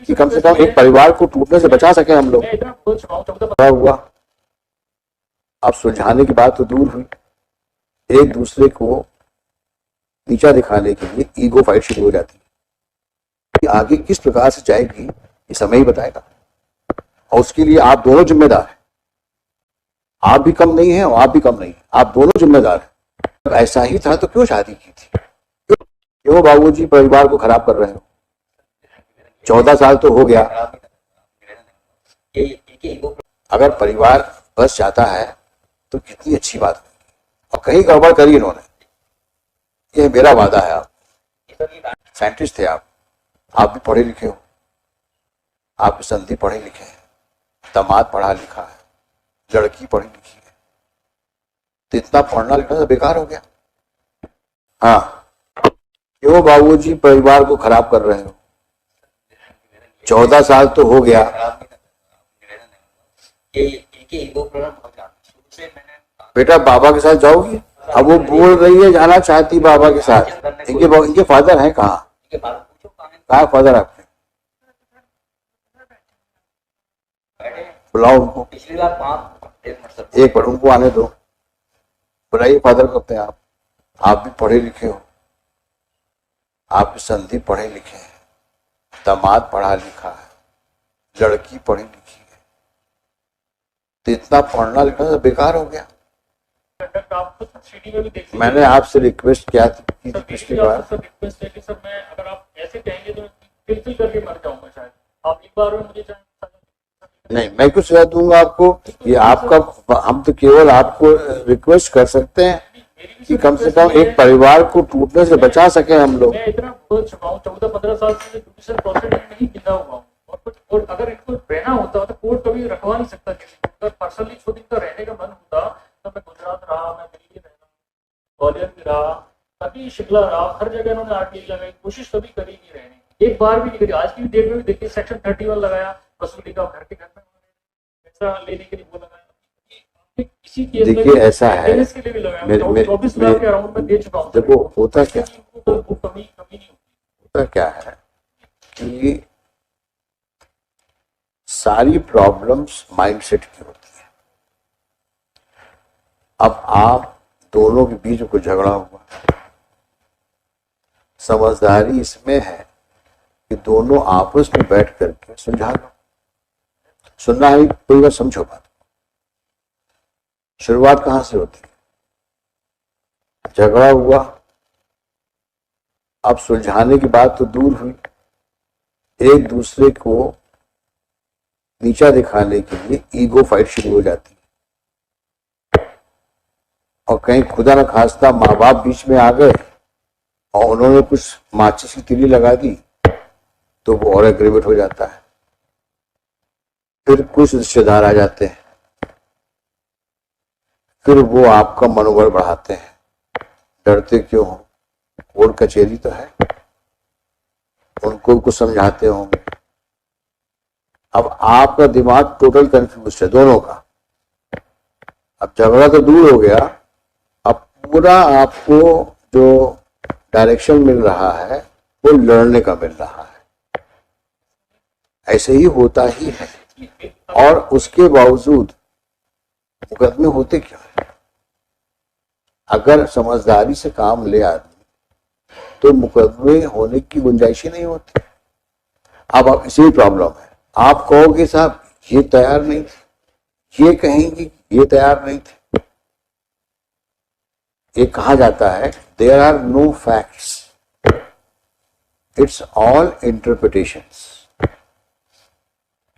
कि कम से कम एक परिवार को टूटने से बचा सके हम लोग। क्या हुआ, अब सुलझाने की बात तो दूर हुई, एक दूसरे को नीचा दिखाने के लिए ईगो फाइट शुरू हो जाती है। कि आगे किस प्रकार से जाएगी ये समय ही बताएगा, और उसके लिए आप दोनों जिम्मेदार हैं। आप भी कम नहीं हैं और आप भी कम नहीं हैं, आप दोनों जिम्मेदार हैं। जब ऐसा ही था तो क्यों शादी की थी? क्यों बाबूजी परिवार को खराब कर रहे हो? 14 साल तो हो गया। अगर परिवार बस जाता है तो कितनी अच्छी बात है, और कहीं गड़बड़ करी इन्होंने, ये मेरा वादा है। आप साइंटिस्ट थे, आप भी पढ़े लिखे हो, आप संधि पढ़े लिखे हैं, दामाद पढ़ा लिखा है, लड़की पढ़ी लिखी है, तो इतना पढ़ना लिखना तो बेकार हो गया। हाँ, क्यों बाबूजी परिवार को खराब कर रहे हो? 14 साल तो हो गया। बेटा बाबा के साथ जाओगी? अब वो बोल रही है जाना चाहती बाबा के साथ। इनके फादर हैं कहाँ? कहाँ फादर आपके? बुलाओ उनको, पिछली बार एक बार उनको आने दो, बुलाइए फादर को अपने। आप भी पढ़े लिखे हो, आप भी संधि पढ़े लिखे हैं, दामाद पढ़ा लिखा है, लड़की पढ़ी लिखी है, तो इतना पढ़ना लिखना तो बेकार हो गया। मैंने आपसे रिक्वेस्ट किया थी पिछली बार। रिक्वेस्ट है कि सर मैं अगर आप ऐसे कहेंगे तो फिल करके मर जाऊंगा शायद। आप एक बार में मुझे नहीं, मैं कुछ सजा दूंगा आपको, ये आपका, हम तो केवल आपको रिक्वेस्ट कर सकते हैं कि कम से कम एक परिवार को टूटने से बचा सके हम लोग। मैं इतना बोल चुका हूँ, 14-15 साल से जुडिशियल प्रोसेस में नहीं गिरा हुआ हूँ, और अगर इनको रहना होता तो कोर्ट कभी रखवा नहीं सकता किसी को। अगर पर्सनली खुद इनका रहने का मन होता तो मैं गुजरात रहा, मैं दिल्ली रहा, ग्वालियर भी रहा, कभी शिमला रहा, हर जगह इन्होंने आरटीआई लगाई, कोशिश कभी करी नहीं रहने की, एक बार भी नहीं करी। आज की डेट में भी देखिए सेक्शन 31 लगाया वसूली का, घर के घर में पैसा लेने के लिए वो लगाया। देखिए ऐसा है, देखो होता क्या, होता क्या है कि सारी प्रॉब्लम्स माइंडसेट की होती है। अब आप दोनों के बीच में कोई झगड़ा हुआ, समझदारी इसमें है कि दोनों आपस में बैठ करके सुलझा लो। सुनना है कोई बात, समझो बात। शुरुआत कहां से होती है? झगड़ा हुआ, अब सुलझाने की बात तो दूर हुई, एक दूसरे को नीचा दिखाने के लिए ईगो फाइट शुरू हो जाती है, और कहीं खुदा न खास्ता माँ बाप बीच में आ गए और उन्होंने कुछ माचिस की तीली लगा दी तो वो और एग्रीमेंट हो जाता है। फिर कुछ रिश्तेदार आ जाते हैं, फिर वो आपका मनोबल बढ़ाते हैं। डरते क्यों हो? कोर्ट कचहरी तो है, उनको कुछ समझाते होंगे। अब आपका दिमाग टोटल कंफ्यूज है दोनों का। अब झगड़ा तो दूर हो गया, अब पूरा आपको जो डायरेक्शन मिल रहा है वो लड़ने का मिल रहा है। ऐसे ही होता ही है, और उसके बावजूद मुकदमे होते क्या है? अगर समझदारी से काम ले आदमी तो मुकदमे होने की गुंजाइश ही नहीं होती। अब आप इसी प्रॉब्लम है, आप कहोगे साहब ये तैयार नहीं थे, ये कहेंगे ये तैयार नहीं थे। ये कहा जाता है there are no facts, it's all interpretations.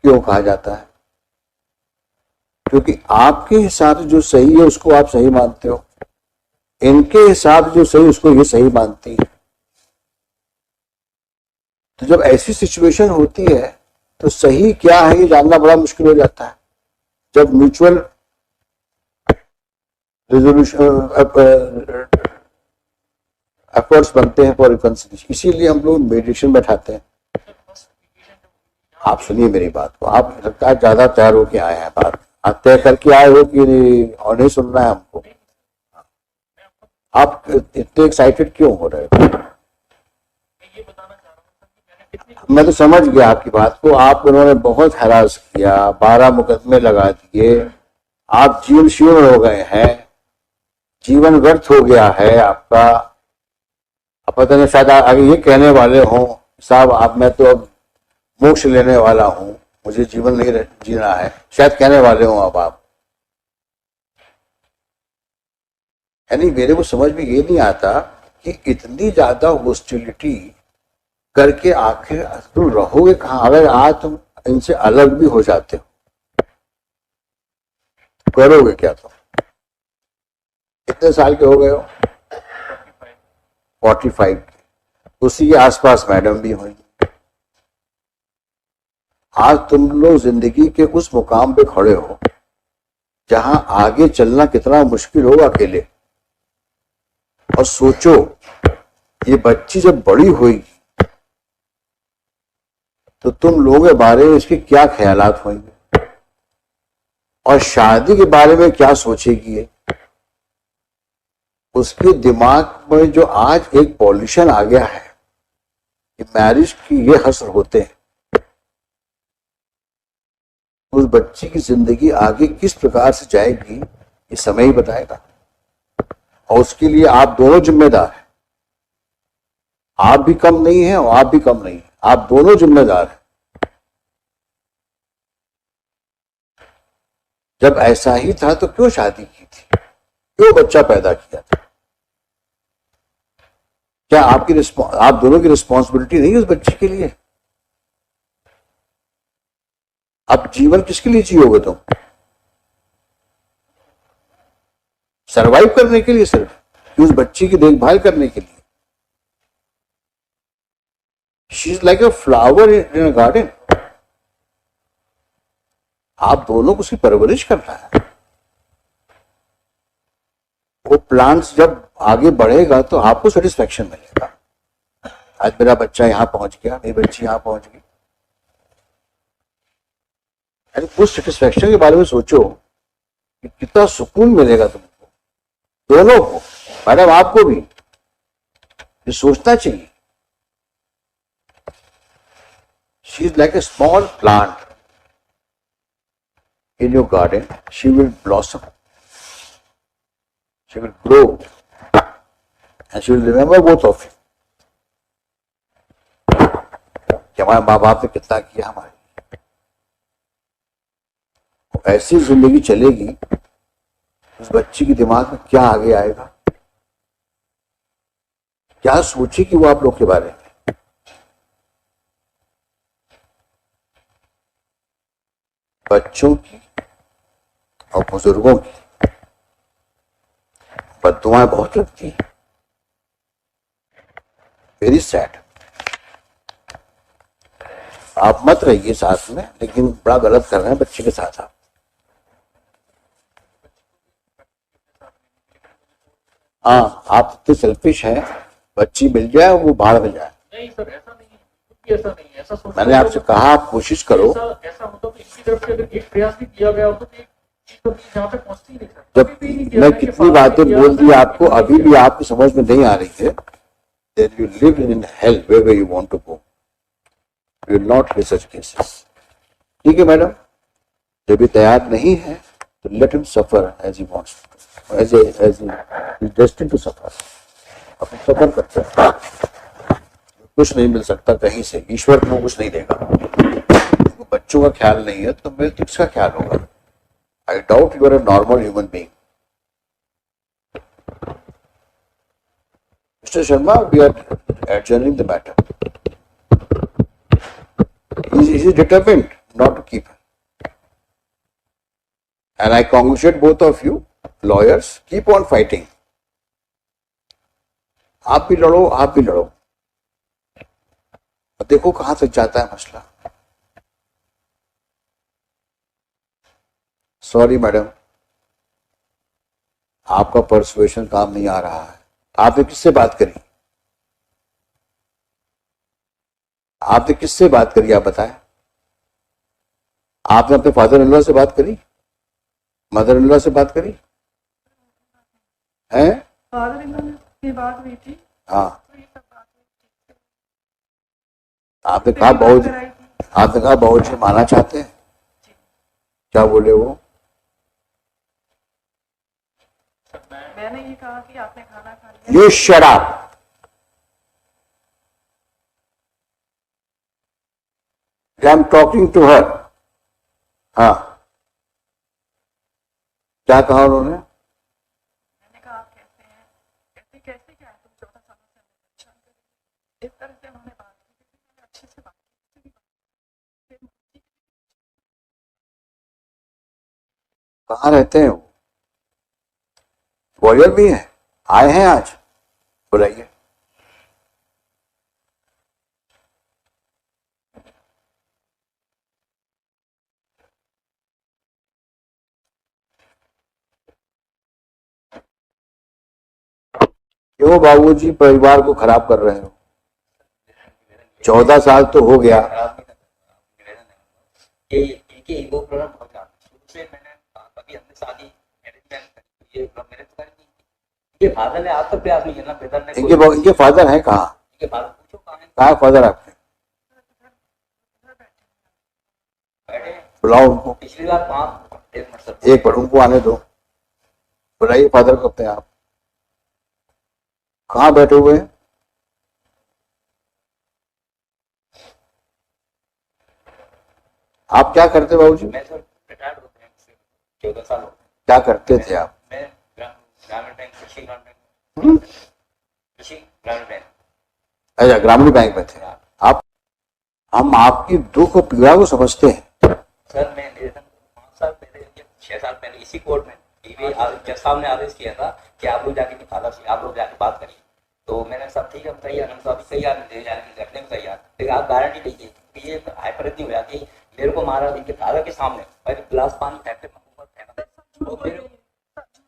क्यों कहा जाता है? क्योंकि आपके हिसाब से जो सही है उसको आप सही मानते हो, इनके हिसाब से जो सही उसको ये सही मानती है। तो जब ऐसी सिचुएशन होती है तो सही क्या है ये जानना बड़ा मुश्किल हो जाता है। जब म्यूचुअल रिजोल्यूशन एफर्ट्स बनते हैं फॉर रिकंसिलिएशन, इसीलिए हम लोग मेडिटेशन बैठाते हैं। आप सुनिए मेरी बात को, आप लगता है ज्यादा तैयार होके आए हैं, बात तय करके आए हो कि और नहीं सुनना है हमको। आप इतने एक्साइटेड क्यों हो रहे हो? मैं तो समझ गया आपकी बात को। आप उन्होंने बहुत हरास किया, 12 मुकदमे लगा दिए, आप जीवन शीर्ण हो गए हैं, जीवन व्यर्थ हो गया है आपका। अब पता नहीं शायद आगे ये कहने वाले हों, साहब आप मैं तो अब मोक्ष लेने वाला हूं, मुझे जीवन नहीं जीना है, शायद कहने वाले हों अब आप। यानी मेरे को समझ में ये नहीं आता कि इतनी ज्यादा हॉस्टिलिटी करके आखिर तुम रहोगे कहाँ? अगर आज तुम इनसे अलग भी हो जाते हो, करोगे क्या तुम? कितने साल के हो गए हो? 45 के। उसी के आसपास मैडम भी होंगी। आज तुम लोग जिंदगी के उस मुकाम पे खड़े हो जहां आगे चलना कितना मुश्किल होगा अकेले। और सोचो, ये बच्ची जब बड़ी होगी तो तुम लोगों के बारे में इसके क्या ख्यालात होंगे, और शादी के बारे में क्या सोचेगी ये। उसके दिमाग में जो आज एक पॉल्यूशन आ गया है कि मैरिज की ये हसर होते हैं, उस बच्ची की जिंदगी आगे किस प्रकार से जाएगी ये समय ही बताएगा। और उसके लिए आप दोनों जिम्मेदार हैं। आप भी कम नहीं है और आप भी कम नहीं है, आप दोनों जिम्मेदार हैं। जब ऐसा ही था तो क्यों शादी की थी, क्यों बच्चा पैदा किया था? क्या आप दोनों की रिस्पॉन्सिबिलिटी नहीं है उस बच्चे के लिए? अब जीवन किसके लिए जियोगे तुम? सरवाइव करने के लिए सिर्फ, कि उस बच्ची की देखभाल करने के लिए? She is like a flower in a garden. आप दोनों को उसकी परवरिश करना है। वो प्लांट्स जब आगे बढ़ेगा तो आपको सेटिस्फेक्शन मिलेगा। आज मेरा बच्चा यहां पहुंच गया, मेरी बच्ची यहां पहुंच गई, यानी उस सेटिस्फेक्शन के बारे में सोचो कि कितना सुकून मिलेगा तुमको, दोनों को, मैडम आपको भी। ये सोचना चाहिए। She is like a small plant in your garden. She will blossom, she will grow, and she will remember both of you कि हमारे माँ बाप ने कितना किया हमारे। ऐसी जिंदगी चलेगी, उस बच्ची के दिमाग में क्या आगे आएगा, क्या सोचेगी वो आप लोग के बारे में। बच्चों की और बुजुर्गों की बद्दुआएं बहुत लगती हैं। Very sad. आप मत रहिए साथ में, लेकिन बड़ा गलत कर रहे हैं बच्चे के साथ आप। हाँ, आप इतने सेल्फिश हैं, बच्ची मिल जाए वो बाहर में जाए। नहीं सर, ऐसा नहीं है, ऐसा नहीं है, ऐसा मैंने आपसे कहा आप कोशिश करो। ऐसा होता तो इनकी तरफ से अगर एक प्रयास भी किया गया होता तो यहाँ पे पहुंचती नहीं सर। जब मैं कितनी बातें बोल दी आपको, अभी भी आपकी समझ में नहीं आ रही है, then you live in hell wherever you want to go. You will not hear such cases. ठीक है मैडम, जब ये तैयार नहीं है तो let him suffer as he wants to, as he is destined to suffer. अब सफर करते हैं, कुछ नहीं मिल सकता कहीं से, ईश्वर को कुछ नहीं देगा। बच्चों का ख्याल नहीं है तो मैं किसका ख्याल होगा? I doubt you are a normal human being. Mr. Sharma, we are adjourning the matter. He is determined not to keep her. And I congratulate both of you, lawyers. Keep on fighting. आप भी लड़ो, आप भी लड़ो। देखो कहां तक जाता है मसला। सॉरी मैडम, आपका परसुएशन काम नहीं आ रहा है। आपने किससे बात करी? आपने किससे बात करी आप बताएं? आपने अपने फादर इन लॉ से बात करी, मदर इन लॉ से बात करी हैं? फादर इन लॉ की बात हुई थी। हाँ, आपने कहा बहुत जी माना चाहते हैं, क्या बोले वो? मैंने ये कहा कि आपने खाना खा लिया। You shut up. I'm talking to her. हाँ, क्या कहा उन्होंने? मैंने कहा आप कैसे हैं, कैसे क्या है, तुम 14 सालों से परेशान कर रही हो। इस तरह से उन्होंने बात की, मैंने अच्छे से बात की। कहाँ रहते हैं वो? ग्वालियर भी हैं, आए हैं आज? बुलाइए। क्यों बाबूजी परिवार को खराब कर रहे हो? 14 साल तो हो गया। फादर ने आप तो प्रयास नहीं किया, ब्रदर ने। इनके फादर हैं कहाँ? इनके फादर पूछो कहाँ है? कहाँ फादर आपके? बुलाओ उनको। पिछली बार 5 एक बार उनको आने दो, बुलाइए फादर को अपने आप। कहाँ बैठे हुए हैं? आप क्या करते बाबूजी? मैं सर रिटायर्ड हो गया, 14 साल हो गए। क्या करते थे आप? मैं ग्रामीण बैंक, कृषि ग्रामीण बैंक, कृषि ग्रामीण बैंक। अच्छा, ग्रामीण बैंक में थे आप। हम आपकी दुख और पीड़ा को समझते हैं। सर मैं 5 साल पहले, 6 साल पहले इसी कोर्ट में जज साहब ने आदेश किया था कि आप लोग जाके फादर से आप लोग जाके बात करिए। तो मैंने सब ठीक है, हम तैयार, हम तो अभी तैयार ले जाने की करने में तैयार। फिर आप गारंटी दीजिए कि ये हाइपर इतनी हो जाती है, मेरे को मारा इनके फादर के सामने और गिलास पानी फेंकते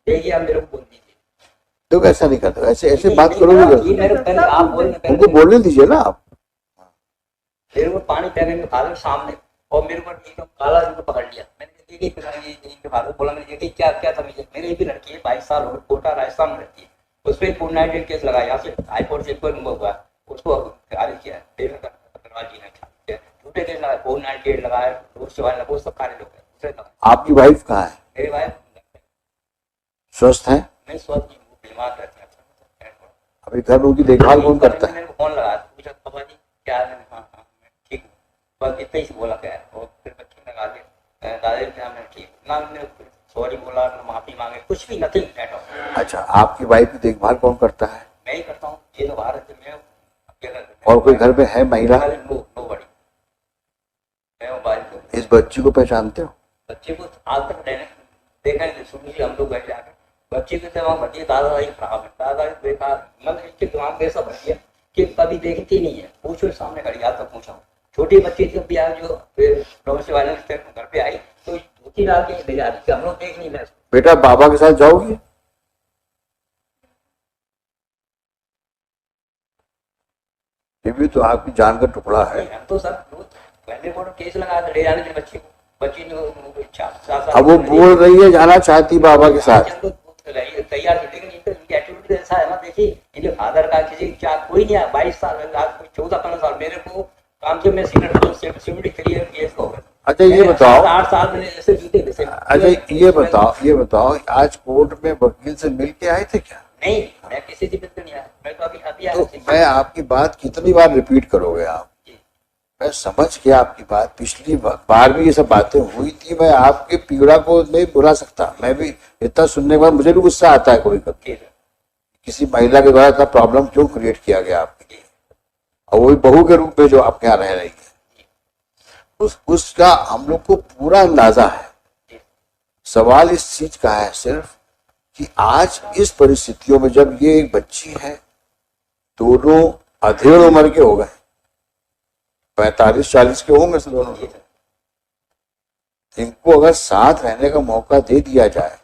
देखिए, आप मेरे को बोल दीजिए। तो कैसा नहीं करते, ऐसे बात करोगे? उनको बोलने दीजिए ना आप। मेरे को पानी फेंकेंगे फादर के सामने और मेरे को एकदम काला इनको पकड़ लिया। मैंने देखिए फादर बोला, मैंने देखिए क्या क्या था। मेरी एक भी लड़की है, 22 साल हो गए, कोटा राजस्थान में रहती है। उस पर 498 केस लगाया, यहाँ से हाईकोर्ट से हुआ, उसको खारिज किया। झूठे केस लगाए, 498 लगाया, वो सब खारिज हो गए। आपकी वाइफ कहाँ है? मेरी वाइफ स्वस्थ है? नहीं स्वस्थ, बीमार रहती है। अभी घर में उनकी देखभाल कौन करता है? मेरे को फोन लगाया, पूछा पापा जी क्या है? हाँ ठीक हूँ, बस इतना ही से बोला क्या है। और फिर बच्चे लगा दिया, दादाजी क्या मैं ठीक ना, मैंने सॉरी बोला ना, माफी मांगे, कुछ भी नथिंग। अच्छा, आपकी वाइफ की देखभाल कौन करता है? मैं ही करता हूँ। ये तो बाहर है, मैं और कोई घर में है महिला? नो बड़ी, मैं मोबाइल। इस बच्ची को पहचानते हो? बच्चे को आज तक देखा नहीं, सुनी हम लोग बैठ जाकर बच्चे के दिमाग भर दादाजी खराब है, दादाजी बेकार, मतलब इसके दिमाग में ऐसा भर दिया कि कभी देखती नहीं है। पूछो सामने खड़ी, आज तक पूछा हूँ। छोटी बच्ची जब भी आज जो डोमेस्टिक वायलेंस घर पे आई तो धोती डाल के भेजा, हम लोग देख नहीं रहे। बेटा बाबा के साथ जाओगी? ये भी तो आपकी जान का टुकड़ा है। हम तो सर पहले को केस लगाया था ले जाने के बच्चे को, बच्ची ने इच्छा। अब वो बोल रही है जाना चाहती बाबा के साथ, तैयार थी, लेकिन इनकी एटीट्यूड ऐसा है ना। देखिए इनके फादर का किसी क्या कोई नहीं है, 22 साल 14-15 साल मेरे को काम से मैं केस हो गया। अच्छा ये बताओ, 8 साल में ऐसे जीते थे। अच्छा ये बताओ आज कोर्ट में वकील से मिल के आए थे क्या? नहीं, मैं किसी से मिलकर नहीं आया, मैं तो अभी आया। तो मैं आपकी बात कितनी बार रिपीट करोगे आप? मैं समझ गया आपकी बात, पिछली बार भी ये सब बातें हुई थी। मैं आपकी पीड़ा को नहीं बुला सकता, मैं भी इतना सुनने के बाद मुझे भी गुस्सा आता है कभी कभी, किसी महिला के द्वारा इतना प्रॉब्लम क्यों क्रिएट किया गया आपके लिए, और वही बहू के रूप में जो आपके यहाँ रह रही है। उसका हम लोग को पूरा अंदाजा है। सवाल इस चीज का है सिर्फ कि आज इस परिस्थितियों में जब ये एक बच्ची है, दोनों अधेड़ उम्र के हो गए, 45-40 के होंगे दोनों, इनको अगर साथ रहने का मौका दे दिया जाए,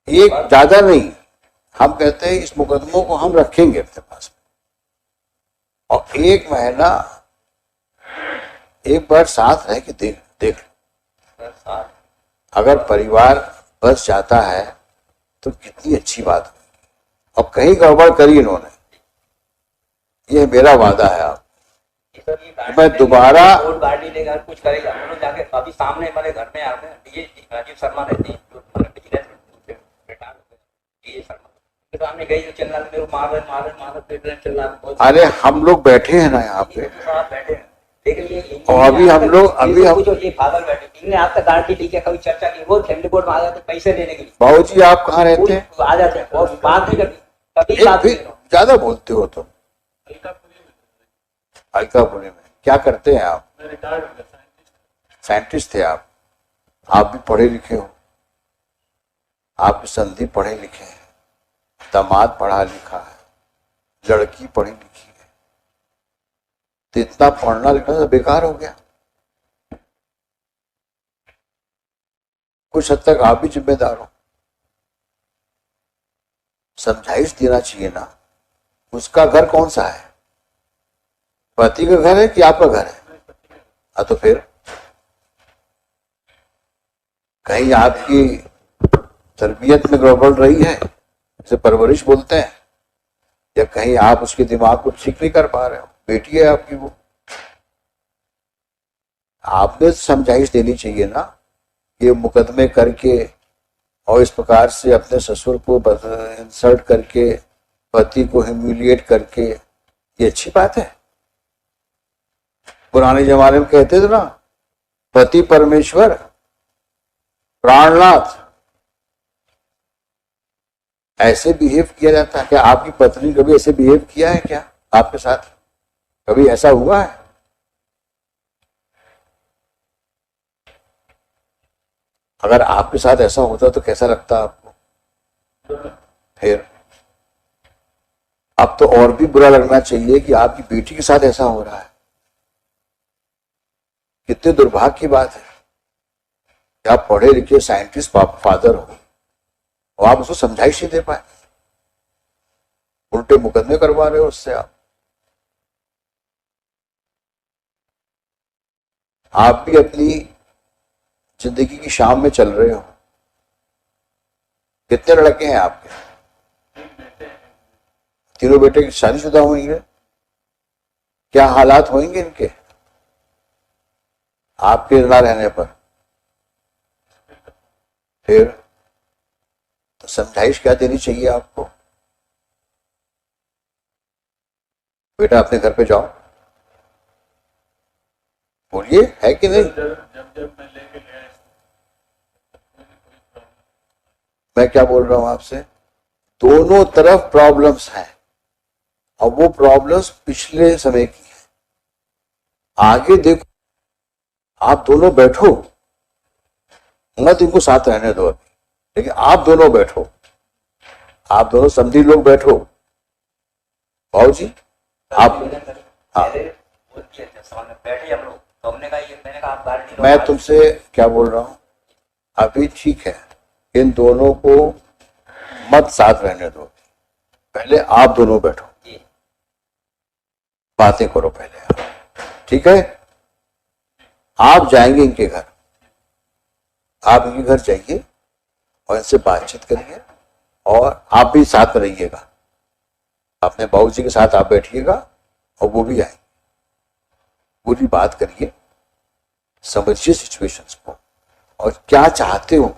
एक ज्यादा नहीं, हम कहते हैं इस मुकदमों को हम रखेंगे अपने पास में, और 1 महीना एक बार साथ रह के देख अगर परिवार बस जाता है तो कितनी अच्छी बात है। अब कहीं गड़बड़ करी इन्होंने, ये मेरा वादा है आप। ये सर ये गाड़ी मैं लेंगे, दोबारा- कोर्ट गाड़ी लेगा कुछ करेगा, हम लोग जाके अभी सामने हमारे घर में आते हैं ये राजीव शर्मा रहते हैं जो हमारे बिजनेस रिटायर हो गए, ये शर्मा के सामने गई जो चिल्ला मेरे को मार रहे पेट चिल्ला बहुत। अरे हम लोग बैठे हैं ना यहाँ पे, ये तो साहब बैठे हैं लेकिन ये और अभी हम लोग अभी हम जो ये फादर बैठे इनने आज तक गाड़ी ली के कभी चर्चा की, वो फैमिली कोर्ट में आ जाते पैसे लेने के लिए, बाबूजी आप कहाँ रहते हैं? आ जाते हैं और बात नहीं करती कभी एक बात भी नहीं करते। ज्यादा बोलते हो तुम। अलकापुरी में क्या करते हैं आप? साइंटिस्ट थे आप भी पढ़े लिखे हो, आप संधि पढ़े लिखे हैं, दामाद पढ़ा लिखा है, लड़की पढ़ी लिखी है, तो इतना पढ़ना लिखना तो बेकार हो गया। कुछ हद तक आप भी जिम्मेदार हो, समझाइश देना चाहिए ना। उसका घर कौन सा है? पति का घर है कि आपका घर है? तो फिर कहीं आपकी तरबियत में गड़बड़ रही है, इसे परवरिश बोलते हैं, या कहीं आप उसके दिमाग को ठीक नहीं कर पा रहे हो। बेटी है आपकी, वो आपने समझाइश देनी चाहिए ना। ये मुकदमे करके और इस प्रकार से अपने ससुर को इंसल्ट करके, पति को ह्यूमिलिएट करके, ये अच्छी बात है? पुराने जमाने में कहते थे ना, पति परमेश्वर प्राणनाथ। ऐसे बिहेव किया जाता है क्या? आपकी पत्नी कभी ऐसे बिहेव किया है क्या आपके साथ? कभी ऐसा हुआ है? अगर आपके साथ ऐसा होता तो कैसा लगता आपको? फिर अब तो और भी बुरा लगना चाहिए कि आपकी बेटी के साथ ऐसा हो रहा है। कितने दुर्भाग्य की बात है कि आप पढ़े लिखे साइंटिस्ट फादर हो और आप उसको समझाइश नहीं दे पाए, उल्टे मुकदमे करवा रहे हो उससे। आप भी अपनी जिंदगी की शाम में चल रहे हो। कितने लड़के हैं आपके? तीनों बेटे की शादीशुदा होंगे। क्या हालात होंगे इनके आपके ना रहने पर? फिर तो समझाइश क्या देनी चाहिए आपको? बेटा अपने घर पे जाओ, बोलिए, है कि नहीं? जब मैं लेके गया मैं क्या बोल रहा हूं आपसे, दोनों तरफ प्रॉब्लम्स हैं और वो प्रॉब्लम्स पिछले समय की है। आगे देखो, आप दोनों बैठो, मत इनको साथ रहने दो अभी, लेकिन आप दोनों बैठो, आप दोनों समझी लोग बैठो। भाऊ जी आप, हाँ, बैठे हम लोग तो हमने कहा ये, मैंने कहा आप गाड़ी मैं तुमसे क्या बोल रहा हूं, अभी ठीक है, इन दोनों को मत साथ रहने दो, पहले आप दोनों बैठो, बातें करो पहले आप, ठीक है? आप जाएंगे इनके घर, आप इनके घर जाइए और इनसे बातचीत करिए और आप भी साथ में रहिएगा। अपने बाबू जी के साथ आप बैठिएगा और वो भी आएंगे, पूरी बात करिए, समझिए सिचुएशंस को और क्या चाहते हो।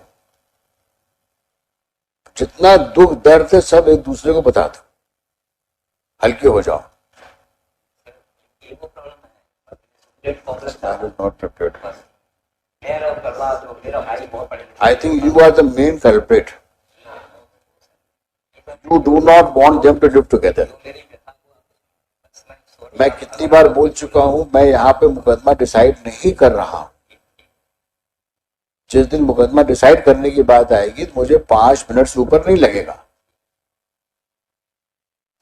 जितना दुख दर्द है सब एक दूसरे को बता दो, हल्के हो जाओ। I think you are the main culprit. You do not want them to live together. मैं कितनी बार बोल चुका हूं, मैं यहाँ पे मुकदमा डिसाइड नहीं कर रहा हूं। जिस दिन मुकदमा डिसाइड करने की बात आएगी तो मुझे 5 मिनट से ऊपर नहीं लगेगा।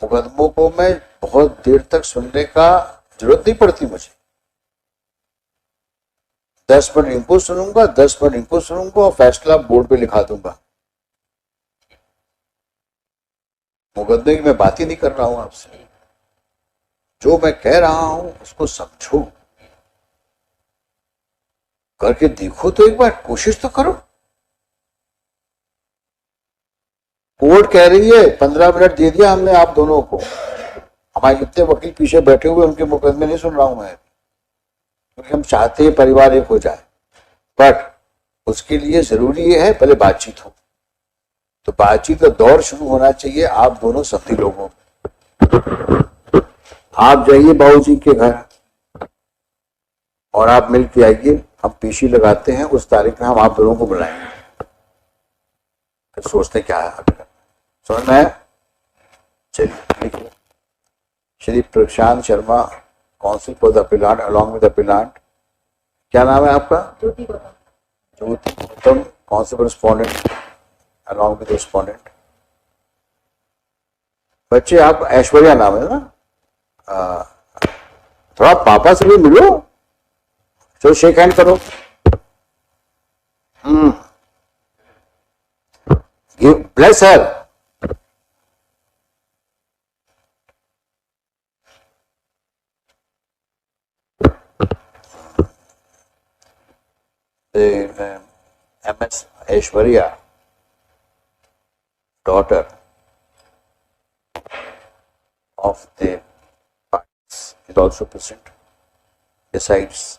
मुकदमों को मैं बहुत देर तक सुनने का जरूरत नहीं पड़ती मुझे। 10 मिनट इनको सुनूंगा, 10 मिनट इनको सुनूंगा और फैसला बोर्ड पे लिखा दूंगा। मुकदमे की मैं बात ही नहीं कर रहा हूं आपसे। जो मैं कह रहा हूं उसको समझो, करके देखो तो एक बार, कोशिश तो करो। कोर्ट कह रही है 15 मिनट दे दिया हमने आप दोनों को, हमारे जितने वकील पीछे बैठे हुए उनके मुकदमे नहीं सुन रहा हूं मैं, क्योंकि हम चाहते हैं परिवार एक हो जाए, बट उसके लिए जरूरी ये है पहले बातचीत हो। तो बातचीत का दौर शुरू होना चाहिए आप दोनों समधी लोगों में। आप जाइए बाबूजी के घर और आप मिल के आइए, हम पीसी लगाते हैं, उस तारीख में हम आप दोनों को बुलाएंगे, फिर सोचते हैं क्या है। समझ में आया? चलिए लिखिए, Shri Prashant Sharma, counsel for the appellant along with appellant. क्या नाम है आपका? Jyoti Gautam. Jyoti Gautam, counsel for respondent along with respondent. बच्चे आप ऐश्वर्या नाम है ना? थोड़ा पापा से भी मिलो, चलो शेक हैंड करो। Give bless her. MS Aishwarya, daughter of the parties, is also present. Besides,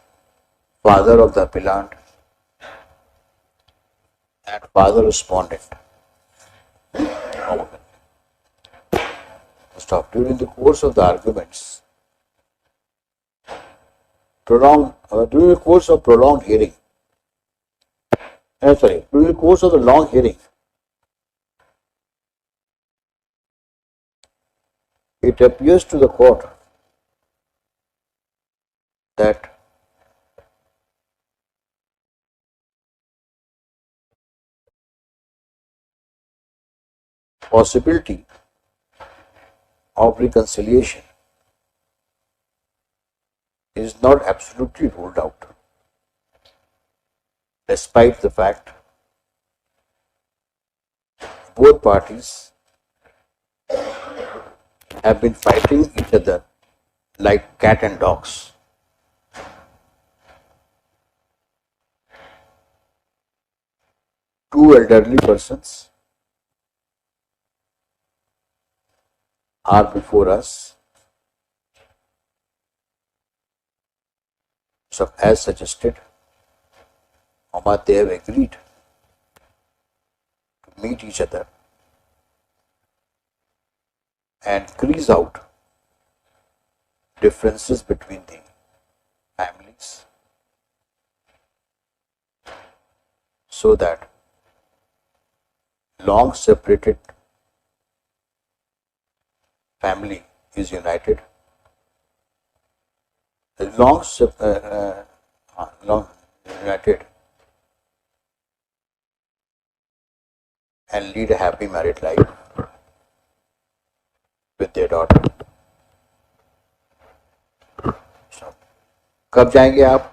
father of the appellant and father respondent. Stop. During the course of the arguments, during the course of prolonged hearing, during the course of the long hearing, it appears to the court that possibility of reconciliation is not absolutely ruled out, despite the fact both parties have been fighting each other like cat and dogs. Two elderly persons are before us. So, as suggested, they have agreed to meet each other and crease out differences between the families so that long separated family is united. Long united and lead a happy married life with their daughter. कब जाएंगे आप?